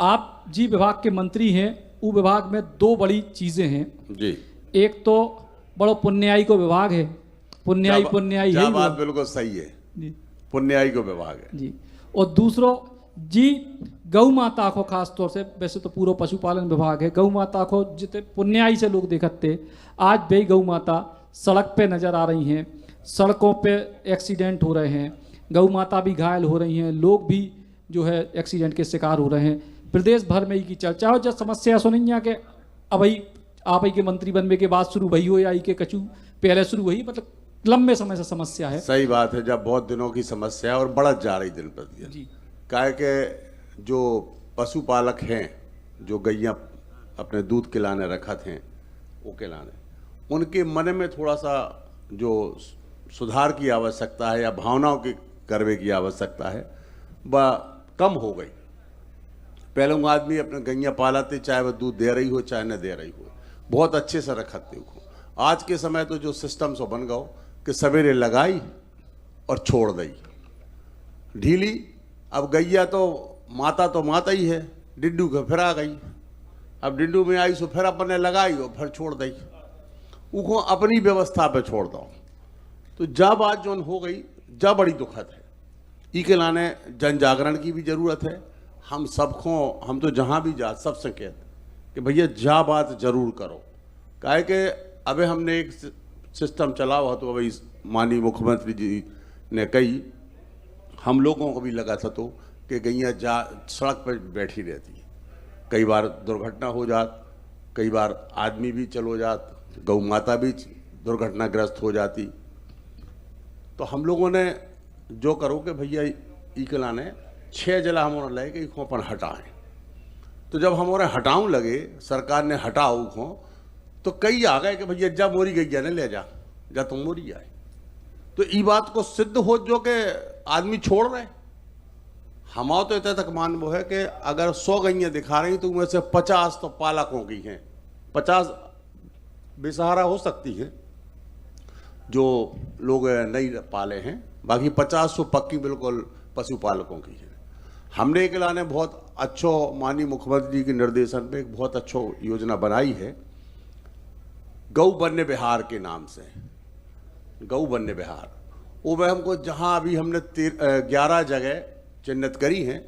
आप जी विभाग के मंत्री हैं, वो विभाग में दो बड़ी चीजें हैं जी। एक तो बड़ो पुण्याई को विभाग है, पुण्याई पुण्याई है, बात बिल्कुल सही है जी पुण्याई को विभाग है जी। और दूसरो जी गौ माता को खास तौर से, वैसे तो पूरा पशुपालन विभाग है, गौ माता को जितने पुण्याई से लोग देखते, आज भी गौ माता सड़क पे नजर आ रही हैं, सड़कों पे एक्सीडेंट हो रहे हैं, गौ माता भी घायल हो रही हैं, लोग भी जो है एक्सीडेंट के शिकार हो रहे हैं। प्रदेश भर में की चर्चा हो, जब समस्या सुनी है कि अब आप के मंत्री बनने के बाद शुरू भई हो या के कचू पहले शुरू हुई, मतलब लंबे समय से समस्या है। सही बात है, जब बहुत दिनों की समस्या है और बढ़त जा रही दिन प्रतिदिन जी। काहे के जो पशुपालक हैं, जो गैया अपने दूध खिलाने रखत हैं, वो खिलाने, उनके मन में थोड़ा सा जो सुधार की आवश्यकता है या भावनाओं की करवे की आवश्यकता है वह कम हो गई। पहले वो आदमी अपने गैया पालाते, चाहे वह दूध दे रही हो चाहे न दे रही हो, बहुत अच्छे से रखते हो। आज के समय तो जो सिस्टम सो बन गओ कि सवेरे लगाई और छोड़ दी ढीली। अब गैया तो माता ही है, डिड्डू के फिर आ गई, अब डिड्डू में आई सो फिर अपने लगाई और फिर छोड़ दी, उनको अपनी व्यवस्था पे छोड़ दो। तो जब आज जोन हो गई, जब बड़ी दुखद है, ई के लाने जन जागरण की भी जरूरत है। हम सबको, हम तो जहाँ भी जा सबसे कहते कि भैया जा बात जरूर करो, काहे के अबे हमने एक सिस्टम चला हुआ, तो अभी माननीय मुख्यमंत्री जी ने कही, हम लोगों को भी लगा था तो कि गैया जा सड़क पर बैठी रहती है, कई बार दुर्घटना हो जात, कई बार आदमी भी चलो जात, गौ माता भी दुर्घटनाग्रस्त हो जाती। तो हम लोगों ने जो करो कि भैया ई के लाने 6 जिला हमारा लगे कि इसको अपन हटाएं। तो जब हमारे हटाऊं लगे, सरकार ने हटाओ को, तो कई आ गए कि भैया जब मोरी गैया ने ले जा तुम मोरी आए। तो ई बात को सिद्ध हो जो कि आदमी छोड़ रहे। हमारा तो इतना तक मान वो है कि अगर 100 गैया दिखा रही तो उनमें से 50 तो पालकों की हैं, 50 बेसहारा हो सकती हैं जो लोग नहीं पाले हैं, बाकी 50 तो पक्की बिल्कुल पशुपालकों की है। हमने एक लाने बहुत अच्छो माननीय मुख्यमंत्री जी के निर्देशन पे एक बहुत अच्छो योजना बनाई है, गौ वन्य विहार के नाम से, गौ वन्य विहार। वो में हमको जहाँ अभी हमने 11 जगह चिन्हित करी हैं,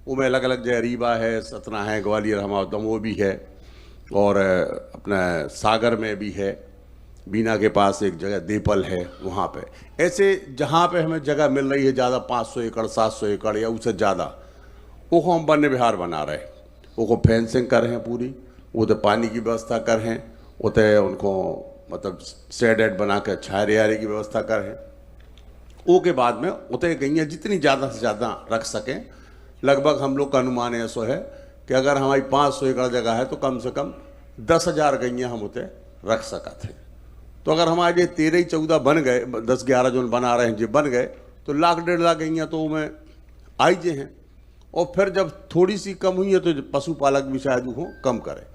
वो में अलग अलग जगह रीवा है, सतना है, ग्वालियर हमारा दमोह भी है, और अपना सागर में भी है, बीना के पास एक जगह देपल है, वहाँ पे ऐसे जहाँ पे हमें जगह मिल रही है ज़्यादा, 500 एकड़ 700 एकड़ या उससे ज़्यादा, वो हम वन्य विहार बना रहे हैं। वो फेंसिंग कर रहे हैं पूरी, वो तो पानी की व्यवस्था कर रहे हैं, वो तो उनको मतलब शेड एड बना कर छाया यारे की व्यवस्था कर रहे हैं। वो के बाद में उतने गैया जितनी ज़्यादा से ज़्यादा रख सकें, लगभग हम लोग का अनुमान ऐसा है कि अगर हमारी 500 एकड़ जगह है तो कम से कम 10,000 गैया हम उतने रख सकते हैं। तो अगर हमारे 13-14 बन गए, 10-11 जो बना रहे हैं जो बन गए, तो 1,00,000-1.5 लाख गैया तो में आई जे हैं। और फिर जब थोड़ी सी कम हुई है तो पशुपालक भी शायद वो कम करें।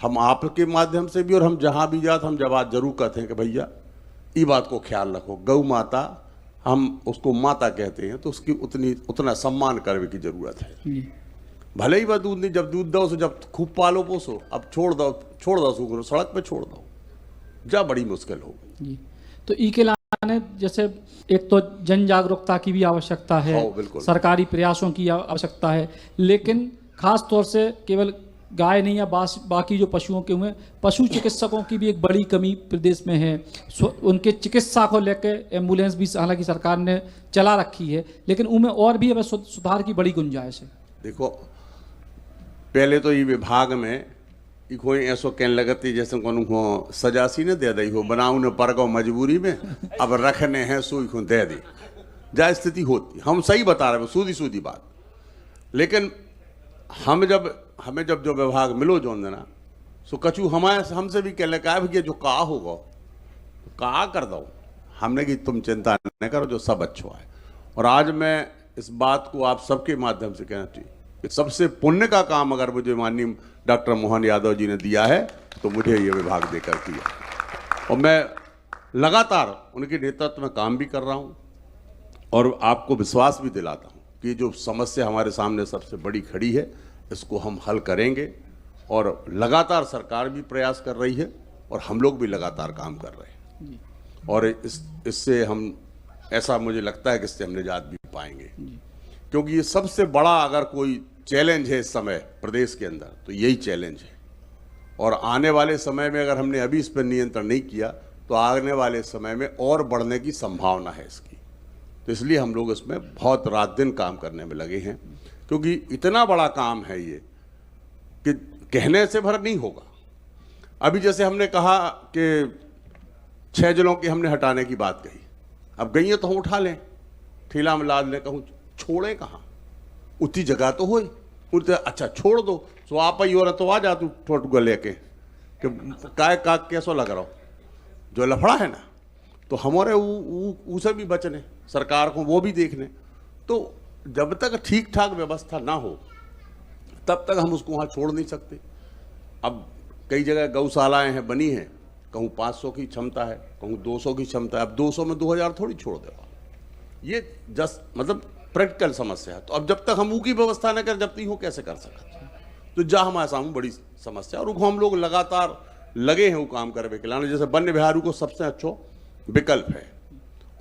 हम आपके माध्यम से भी और हम जहाँ भी जाते हम जब बात जरूर कहते हैं कि भैया ये बात को ख्याल रखो, गौ माता हम उसको माता कहते हैं, तो उसकी उतना सम्मान करने की जरूरत है। भले ही वह दूध नहीं, जब दूध दो सो, जब खूब पालो पोसो, अब छोड़ दो सूखो, सड़क पे छोड़ दो, जा बड़ी मुश्किल हो गई। तो ई के लाने जैसे एक तो जन जागरूकता की भी आवश्यकता है, सरकारी प्रयासों की आवश्यकता है, लेकिन खास तौर से केवल गाय नहीं या बाकी जो पशुओं के हुए, पशु चिकित्सकों की भी एक बड़ी कमी प्रदेश में है। उनके चिकित्सा को लेकर एम्बुलेंस भी हालांकि सरकार ने चला रखी है, लेकिन उनमें और भी अब सुधार की बड़ी गुंजाइश है। देखो, पहले तो ये विभाग में कोई ऐसा कहने लगती जैसे को सजासी ने दे दी हो, बनाऊ ने पर गो मजबूरी में, अब रखने हैं सुई को दे दी, जा स्थिति होती। हम सही बता रहे हैं, सूदी बात। लेकिन हमें जब जो विभाग मिलो जो देना, सो कछु हमसे भी कह लगा भैया जो कहा होगा कहा कर दो, हमने कि तुम चिंता न करो, जो सब अच्छा है। और आज मैं इस बात को आप सबके माध्यम से कहना चाहिए कि सबसे पुण्य का काम अगर मुझे माननीय डॉक्टर मोहन यादव जी ने दिया है तो मुझे ये विभाग देकर दिया, और मैं लगातार उनके नेतृत्व में काम भी कर रहा हूँ और आपको विश्वास भी दिलाता हूँ कि जो समस्या हमारे सामने सबसे बड़ी खड़ी है, इसको हम हल करेंगे और लगातार सरकार भी प्रयास कर रही है और हम लोग भी लगातार काम कर रहे हैं और इससे हम ऐसा मुझे लगता है कि इससे हम निजात भी पाएंगे, क्योंकि ये सबसे बड़ा अगर कोई चैलेंज है इस समय प्रदेश के अंदर तो यही चैलेंज है। और आने वाले समय में अगर हमने अभी इस पर नियंत्रण नहीं किया तो आने वाले समय में और बढ़ने की संभावना है इसकी। तो इसलिए हम लोग इसमें बहुत रात दिन काम करने में लगे हैं, क्योंकि इतना बड़ा काम है ये कि कहने से भर नहीं होगा। अभी जैसे हमने कहा कि 6 जिलों की हमने हटाने की बात कही, अब गई तो हम उठा लें, ठेला में लाद लें, कहूँ छोड़े कहाँ, उतनी जगह तो हो, अच्छा छोड़ दो तो आप ही और तो आ जा तू ठोटुआ लेके कि काय का कैसो लग रहा हो, जो लफड़ा है ना तो हमारे उसे भी बचने, सरकार को वो भी देखने। तो जब तक ठीक ठाक व्यवस्था ना हो तब तक हम उसको वहाँ छोड़ नहीं सकते। अब कई जगह गौशालाएं हैं बनी हैं, कहूँ 500 की क्षमता है, कहूँ 200 की क्षमता है, अब 200 में 2000 थोड़ी छोड़ देगा, ये जस्ट मतलब प्रैक्टिकल समस्या है। तो अब जब तक हम ऊ की व्यवस्था न कर जब तक हो कैसे कर सकते, तो जहाँ हमारे सामने बड़ी समस्या और हम लोग लगातार लगे हैं वो काम करने के लाने। जैसे वन्य विहारों को सबसे अच्छा विकल्प है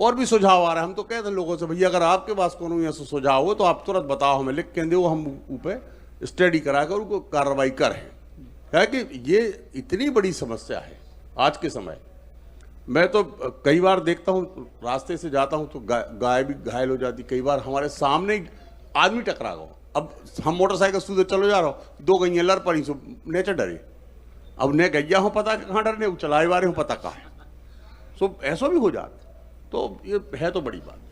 और भी सुझाव आ रहा है। हम तो कहते हैं लोगों से, भैया अगर आपके पास कोनो यहाँ से सुझाव हो तो आप तुरंत बताओ, हमें लिख के दो, हम ऊपर स्टडी करा कर उनको कार्रवाई करें। है कि ये इतनी बड़ी समस्या है आज के समय। मैं तो कई बार देखता हूँ, रास्ते से जाता हूँ तो गाय भी घायल हो जाती, कई बार हमारे सामने ही आदमी टकरा गया। अब हम मोटरसाइकिल सीधे चलो जा रहा हो, 2 गैया लड़ पड़ी, सो नेचर डरे, अब ने गैया हो पता कहाँ डरने, चलाए वारे हो पता कहाँ है, सो ऐसा भी हो जाता। तो ये है तो बड़ी बात।